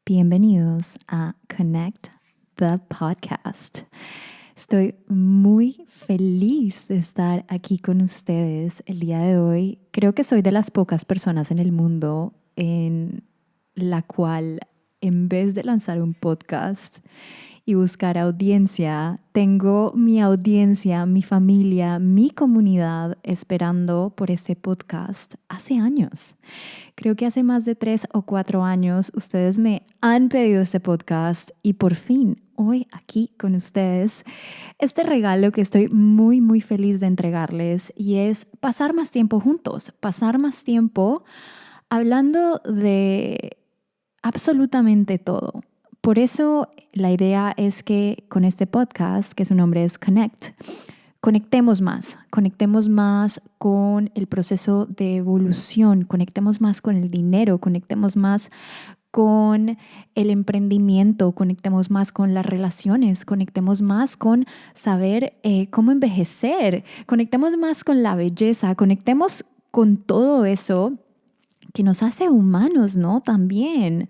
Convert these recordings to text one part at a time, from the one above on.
Bienvenidos a Connect the Podcast. Estoy muy feliz de estar aquí con ustedes el día de hoy. Creo que soy de las pocas personas en el mundo en la cual, en vez de lanzar un podcast y buscar audiencia, tengo mi audiencia, mi familia, mi comunidad esperando por este podcast hace años. Creo que hace más de 3 o 4 años ustedes me han pedido este podcast y por fin hoy aquí con ustedes este regalo que estoy muy muy feliz de entregarles y es pasar más tiempo juntos, pasar más tiempo hablando de absolutamente todo. Por eso la idea es que con este podcast, que su nombre es Connect, conectemos más con el proceso de evolución, conectemos más con el dinero, conectemos más con el emprendimiento, conectemos más con las relaciones, conectemos más con saber cómo envejecer, conectemos más con la belleza, conectemos con todo eso que nos hace humanos, ¿no? También.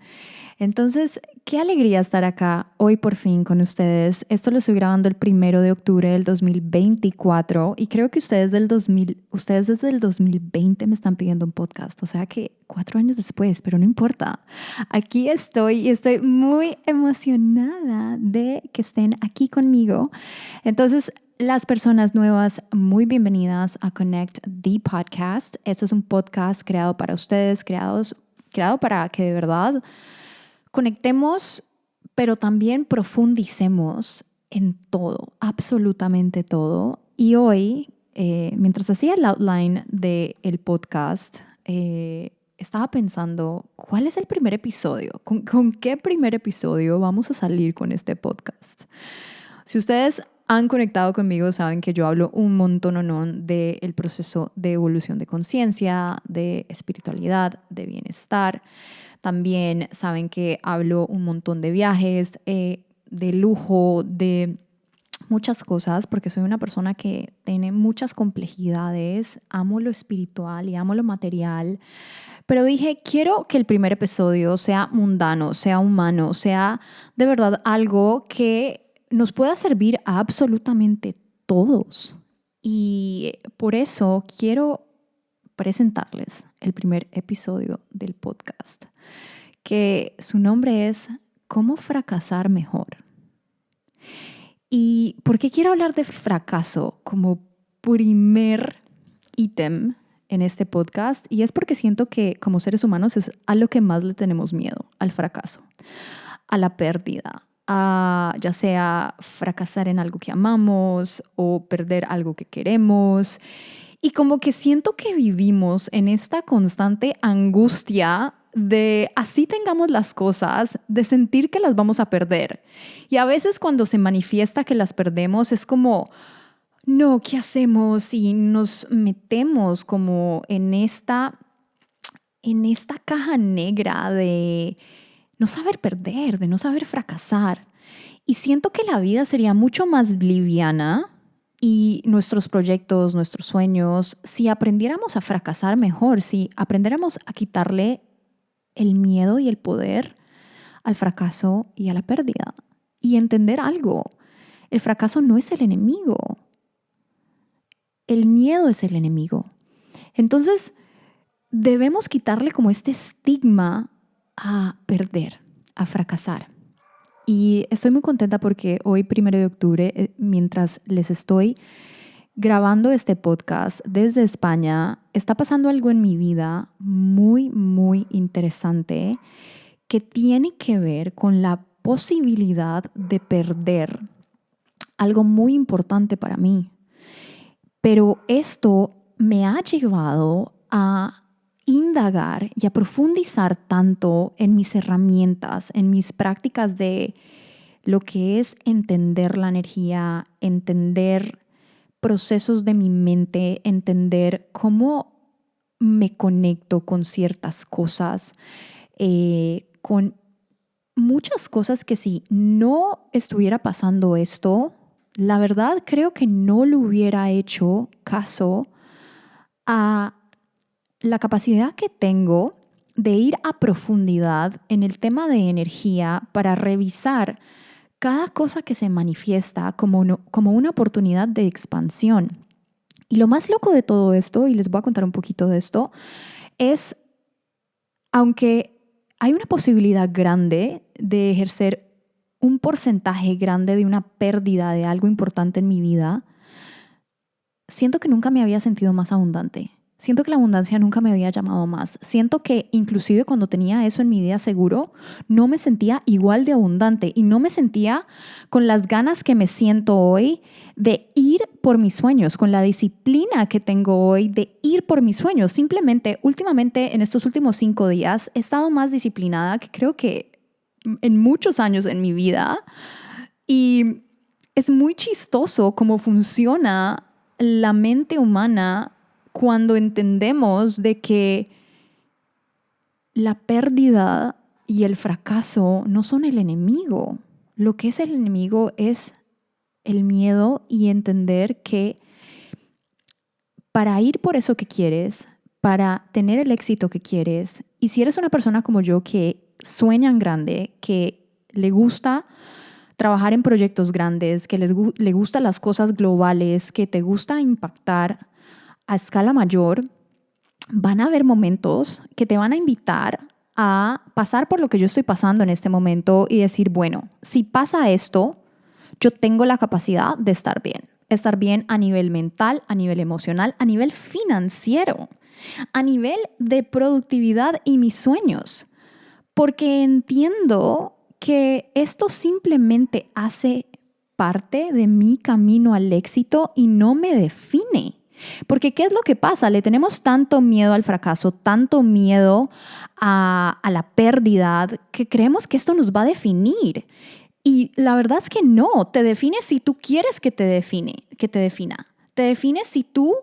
Entonces, qué alegría estar acá hoy por fin con ustedes. Esto lo estoy grabando el 1 de octubre del 2024 y creo que ustedes desde el 2020 me están pidiendo un podcast, o sea que 4 años después, pero no importa. Aquí estoy y estoy muy emocionada de que estén aquí conmigo. Entonces, las personas nuevas, muy bienvenidas a Connect the Podcast. Esto es un podcast creado para ustedes, creado para que de verdad conectemos, pero también profundicemos en todo, absolutamente todo. Y hoy, mientras hacía el outline del podcast, estaba pensando, ¿cuál es el primer episodio? ¿Con qué primer episodio vamos a salir con este podcast? Si ustedes han conectado conmigo, saben que yo hablo un montón del proceso de evolución de conciencia, de espiritualidad, de bienestar. También saben que hablo un montón de viajes, de lujo, de muchas cosas, porque soy una persona que tiene muchas complejidades. Amo lo espiritual y amo lo material. Pero dije, quiero que el primer episodio sea mundano, sea humano, sea de verdad algo que nos pueda servir a absolutamente todos. Y por eso quiero presentarles el primer episodio del podcast, que su nombre es ¿Cómo fracasar mejor? ¿Y por qué quiero hablar de fracaso como primer ítem en este podcast? Y es porque siento que como seres humanos es a lo que más le tenemos miedo, al fracaso, a la pérdida, a ya sea fracasar en algo que amamos o perder algo que queremos. Y como que siento que vivimos en esta constante angustia de así tengamos las cosas, de sentir que las vamos a perder. Y a veces cuando se manifiesta que las perdemos es como, no, ¿qué hacemos? Y nos metemos como en esta caja negra de no saber perder, de no saber fracasar. Y siento que la vida sería mucho más liviana y nuestros proyectos, nuestros sueños, si aprendiéramos a fracasar mejor, si aprendiéramos a quitarle el miedo y el poder al fracaso y a la pérdida. Y entender algo, el fracaso no es el enemigo, el miedo es el enemigo. Entonces, debemos quitarle como este estigma a perder, a fracasar. Y estoy muy contenta porque hoy, 1 de octubre, mientras les estoy grabando este podcast desde España, está pasando algo en mi vida muy, muy interesante que tiene que ver con la posibilidad de perder algo muy importante para mí. Pero esto me ha llevado a indagar y a profundizar tanto en mis herramientas, en mis prácticas de lo que es entender la energía, entender procesos de mi mente, entender cómo me conecto con ciertas cosas, con muchas cosas que si no estuviera pasando esto, la verdad creo que no le hubiera hecho caso a la capacidad que tengo de ir a profundidad en el tema de energía para revisar cada cosa que se manifiesta como una oportunidad de expansión. Y lo más loco de todo esto, y les voy a contar un poquito de esto, es, aunque hay una posibilidad grande de ejercer un porcentaje grande de una pérdida de algo importante en mi vida, siento que nunca me había sentido más abundante. Siento que la abundancia nunca me había llamado más. Siento que inclusive cuando tenía eso en mi vida seguro, no me sentía igual de abundante y no me sentía con las ganas que me siento hoy de ir por mis sueños, con la disciplina que tengo hoy de ir por mis sueños. Simplemente, últimamente, en estos últimos 5 días, he estado más disciplinada que creo que en muchos años en mi vida. Y es muy chistoso cómo funciona la mente humana cuando entendemos de que la pérdida y el fracaso no son el enemigo. Lo que es el enemigo es el miedo y entender que para ir por eso que quieres, para tener el éxito que quieres, y si eres una persona como yo que sueña en grande, que le gusta trabajar en proyectos grandes, que le gustan las cosas globales, que te gusta impactar a escala mayor, van a haber momentos que te van a invitar a pasar por lo que yo estoy pasando en este momento y decir, bueno, si pasa esto, yo tengo la capacidad de estar bien. Estar bien a nivel mental, a nivel emocional, a nivel financiero, a nivel de productividad y mis sueños. Porque entiendo que esto simplemente hace parte de mi camino al éxito y no me define. Porque ¿qué es lo que pasa? Le tenemos tanto miedo al fracaso, tanto miedo a la pérdida, que creemos que esto nos va a definir. Y la verdad es que no, te define si tú quieres que te defina. Te define si tú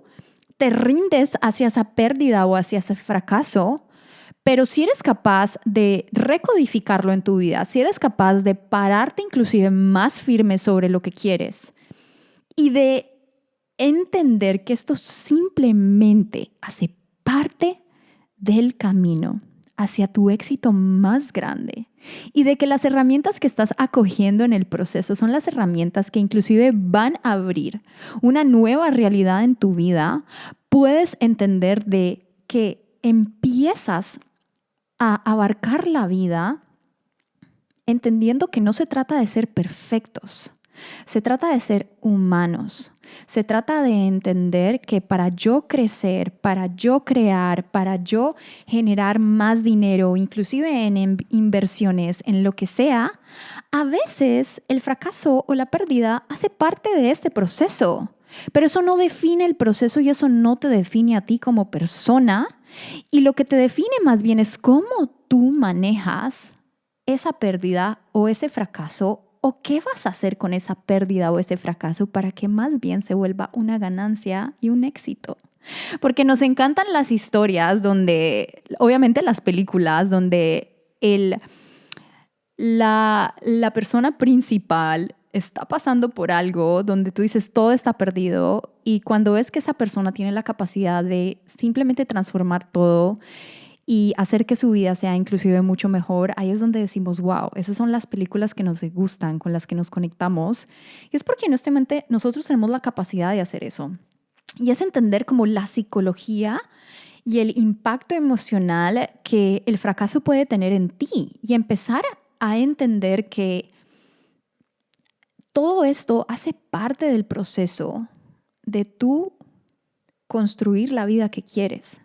te rindes hacia esa pérdida o hacia ese fracaso, pero si eres capaz de recodificarlo en tu vida, si eres capaz de pararte inclusive más firme sobre lo que quieres y de entender que esto simplemente hace parte del camino hacia tu éxito más grande y de que las herramientas que estás acogiendo en el proceso son las herramientas que inclusive van a abrir una nueva realidad en tu vida, puedes entender de que empiezas a abarcar la vida entendiendo que no se trata de ser perfectos, se trata de ser humanos, se trata de entender que para yo crecer, para yo crear, para yo generar más dinero, inclusive en inversiones, en lo que sea, a veces el fracaso o la pérdida hace parte de este proceso. Pero eso no define el proceso y eso no te define a ti como persona. Y lo que te define más bien es cómo tú manejas esa pérdida o ese fracaso o qué vas a hacer con esa pérdida o ese fracaso para que más bien se vuelva una ganancia y un éxito. Porque nos encantan las historias donde, obviamente las películas, donde la persona principal está pasando por algo donde tú dices todo está perdido y cuando ves que esa persona tiene la capacidad de simplemente transformar todo y hacer que su vida sea inclusive mucho mejor, ahí es donde decimos, wow, esas son las películas que nos gustan, con las que nos conectamos. Y es porque honestamente nosotros tenemos la capacidad de hacer eso. Y es entender como la psicología y el impacto emocional que el fracaso puede tener en ti y empezar a entender que todo esto hace parte del proceso de tú construir la vida que quieres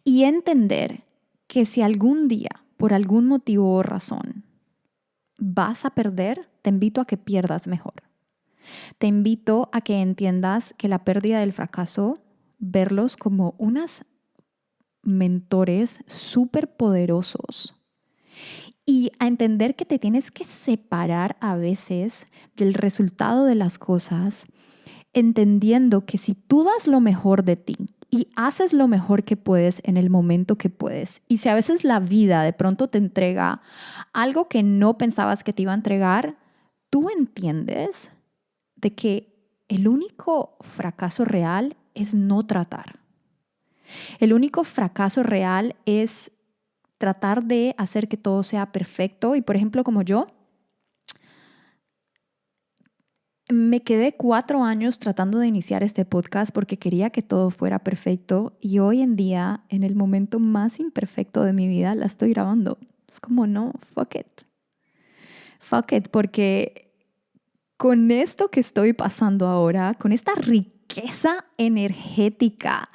y entender que si algún día, por algún motivo o razón, vas a perder, te invito a que pierdas mejor. Te invito a que entiendas que la pérdida del fracaso, verlos como unos mentores súper poderosos y a entender que te tienes que separar a veces del resultado de las cosas, entendiendo que si tú das lo mejor de ti y haces lo mejor que puedes en el momento que puedes, y si a veces la vida de pronto te entrega algo que no pensabas que te iba a entregar, tú entiendes de que el único fracaso real es no tratar. El único fracaso real es tratar de hacer que todo sea perfecto. Y por ejemplo, como yo, me quedé 4 años tratando de iniciar este podcast porque quería que todo fuera perfecto y hoy en día, en el momento más imperfecto de mi vida, la estoy grabando. Es como, no, fuck it. Fuck it, porque con esto que estoy pasando ahora, con esta riqueza energética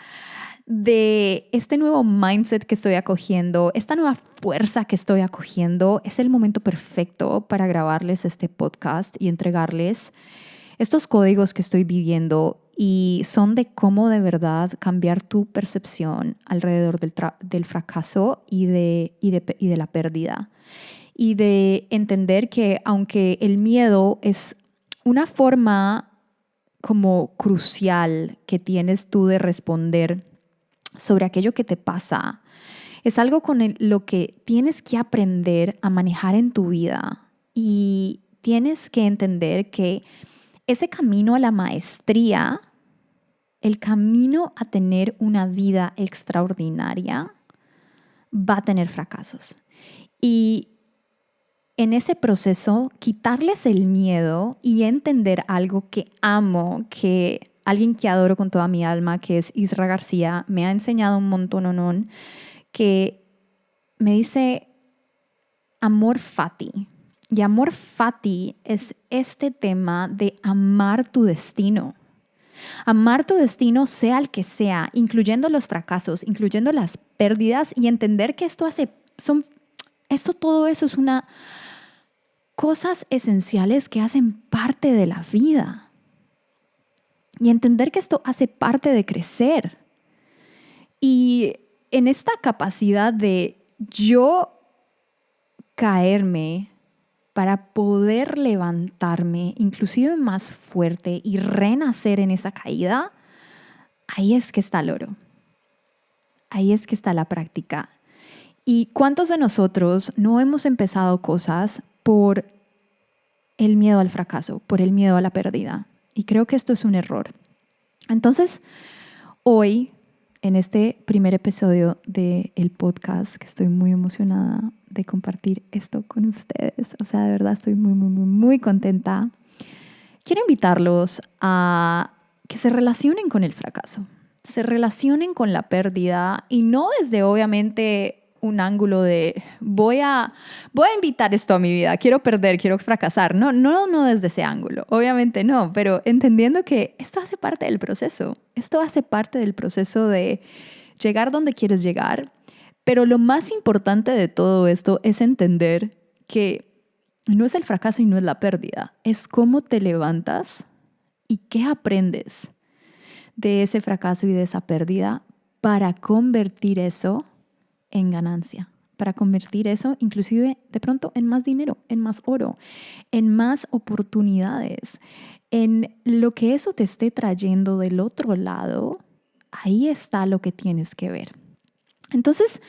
de este nuevo mindset que estoy acogiendo, esta nueva fuerza que estoy acogiendo, es el momento perfecto para grabarles este podcast y entregarles estos códigos que estoy viviendo y son de cómo de verdad cambiar tu percepción alrededor del fracaso y de la pérdida. Y de entender que aunque el miedo es una forma como crucial que tienes tú de responder sobre aquello que te pasa, es algo con lo que tienes que aprender a manejar en tu vida y tienes que entender que ese camino a la maestría, el camino a tener una vida extraordinaria, va a tener fracasos. Y en ese proceso, quitarles el miedo y entender algo que amo, que alguien que adoro con toda mi alma, que es Isra García, me ha enseñado un montón, que me dice amor fati. Y amor fati es este tema de amar tu destino. Amar tu destino sea el que sea, incluyendo los fracasos, incluyendo las pérdidas y entender que todo eso es una cosas esenciales que hacen parte de la vida. Y entender que esto hace parte de crecer. Y en esta capacidad de yo caerme para poder levantarme, inclusive más fuerte y renacer en esa caída, ahí es que está el oro. Ahí es que está la práctica. ¿Y cuántos de nosotros no hemos empezado cosas por el miedo al fracaso, por el miedo a la pérdida? Y creo que esto es un error. Entonces, hoy, en este primer episodio del podcast, que estoy muy emocionada de compartir esto con ustedes, o sea, de verdad estoy muy contenta, quiero invitarlos a que se relacionen con el fracaso, se relacionen con la pérdida y no desde obviamente un ángulo de voy a invitar esto a mi vida, quiero perder, quiero fracasar. No desde ese ángulo, obviamente no, pero entendiendo que esto hace parte del proceso. Esto hace parte del proceso de llegar donde quieres llegar. Pero lo más importante de todo esto es entender que no es el fracaso y no es la pérdida, es cómo te levantas y qué aprendes de ese fracaso y de esa pérdida para convertir eso en ganancia, para convertir eso inclusive de pronto en más dinero, en más oro, en más oportunidades, en lo que eso te esté trayendo del otro lado. Ahí está lo que tienes que ver. Entonces,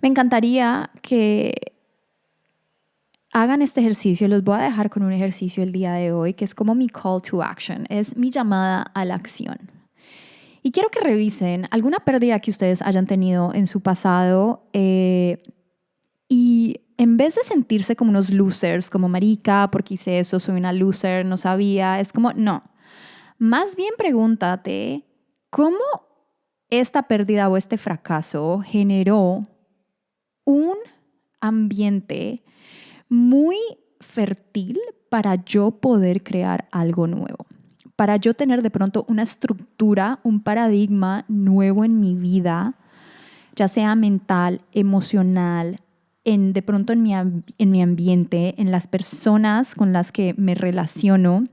me encantaría que hagan este ejercicio. Los voy a dejar con un ejercicio el día de hoy que es como mi call to action, es mi llamada a la acción. Y quiero que revisen alguna pérdida que ustedes hayan tenido en su pasado y en vez de sentirse como unos losers, como marica, porque hice eso, soy una loser, no sabía, es como, no. Más bien pregúntate cómo esta pérdida o este fracaso generó un ambiente muy fértil para yo poder crear algo nuevo, para yo tener de pronto una estructura, un paradigma nuevo en mi vida, ya sea mental, emocional, de pronto en mi ambiente, en las personas con las que me relaciono.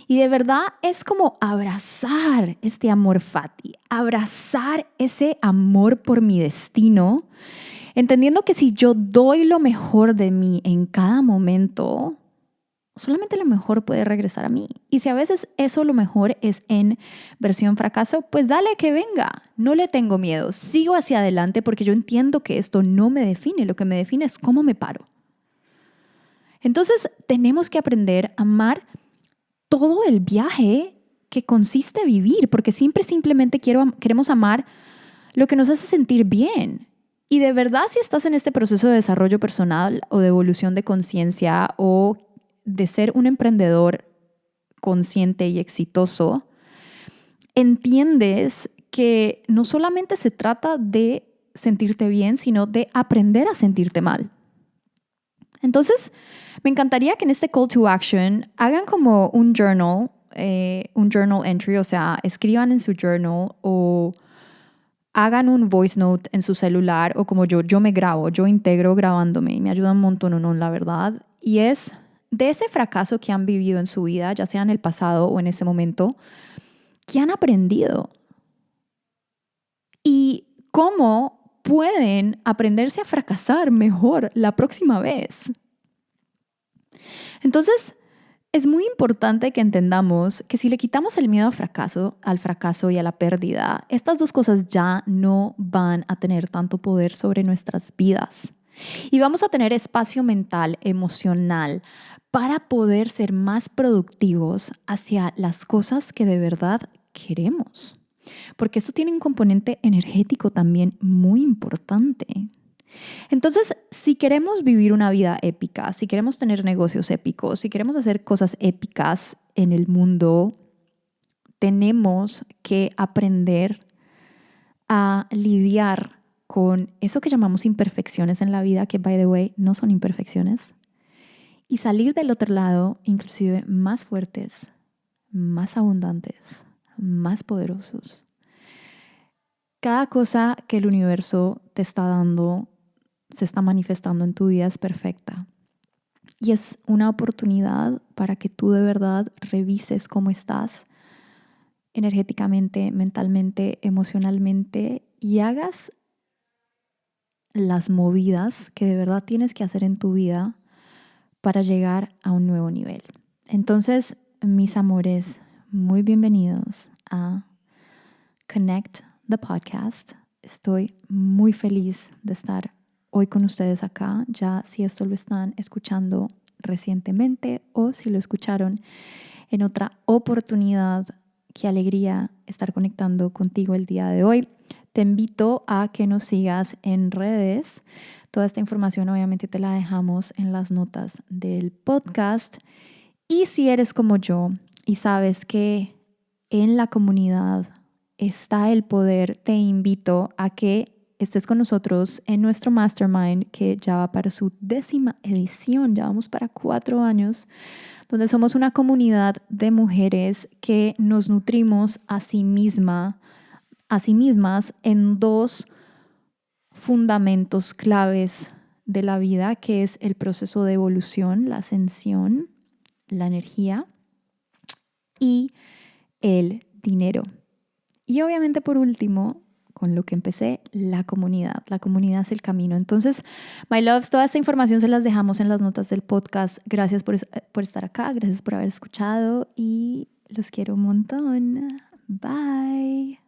Y de verdad es como abrazar este amor fati, abrazar ese amor por mi destino, entendiendo que si yo doy lo mejor de mí en cada momento, solamente lo mejor puede regresar a mí. Y si a veces eso lo mejor es en versión fracaso, pues dale que venga. No le tengo miedo. Sigo hacia adelante porque yo entiendo que esto no me define. Lo que me define es cómo me paro. Entonces tenemos que aprender a amar todo el viaje que consiste vivir, porque siempre simplemente queremos amar lo que nos hace sentir bien. Y de verdad, si estás en este proceso de desarrollo personal o de evolución de conciencia o de ser un emprendedor consciente y exitoso, entiendes que no solamente se trata de sentirte bien, sino de aprender a sentirte mal. Entonces, me encantaría que en este call to action hagan como un journal entry, o sea, escriban en su journal o hagan un voice note en su celular o como yo me grabo, yo integro grabándome y me ayuda un montón, ¿no? La verdad. Y es de ese fracaso que han vivido en su vida, ya sea en el pasado o en este momento, ¿qué han aprendido? ¿Y cómo pueden aprenderse a fracasar mejor la próxima vez? Entonces, es muy importante que entendamos que si le quitamos el miedo al fracaso y a la pérdida, estas dos cosas ya no van a tener tanto poder sobre nuestras vidas. Y vamos a tener espacio mental, emocional, para poder ser más productivos hacia las cosas que de verdad queremos. Porque esto tiene un componente energético también muy importante. Entonces, si queremos vivir una vida épica, si queremos tener negocios épicos, si queremos hacer cosas épicas en el mundo, tenemos que aprender a lidiar con eso que llamamos imperfecciones en la vida, que, by the way, no son imperfecciones, y salir del otro lado inclusive más fuertes, más abundantes, más poderosos. Cada cosa que el universo te está dando, se está manifestando en tu vida es perfecta. Y es una oportunidad para que tú de verdad revises cómo estás energéticamente, mentalmente, emocionalmente y hagas las movidas que de verdad tienes que hacer en tu vida para llegar a un nuevo nivel. Entonces, mis amores, muy bienvenidos a Connect the Podcast. Estoy muy feliz de estar hoy con ustedes acá, ya si esto lo están escuchando recientemente o si lo escucharon en otra oportunidad. Qué alegría estar conectando contigo el día de hoy. Te invito a que nos sigas en redes. Toda esta información obviamente te la dejamos en las notas del podcast. Y si eres como yo y sabes que en la comunidad está el poder, te invito a que estés con nosotros en nuestro Mastermind, que ya va para su 10ª edición, ya vamos para 4 años, donde somos una comunidad de mujeres que nos nutrimos a sí mismas en 2 fundamentos claves de la vida, que es el proceso de evolución, la ascensión, la energía y el dinero. Y obviamente por último, con lo que empecé, la comunidad. La comunidad es el camino. Entonces, my loves, toda esta información se las dejamos en las notas del podcast. Gracias por estar acá, gracias por haber escuchado y los quiero un montón. Bye.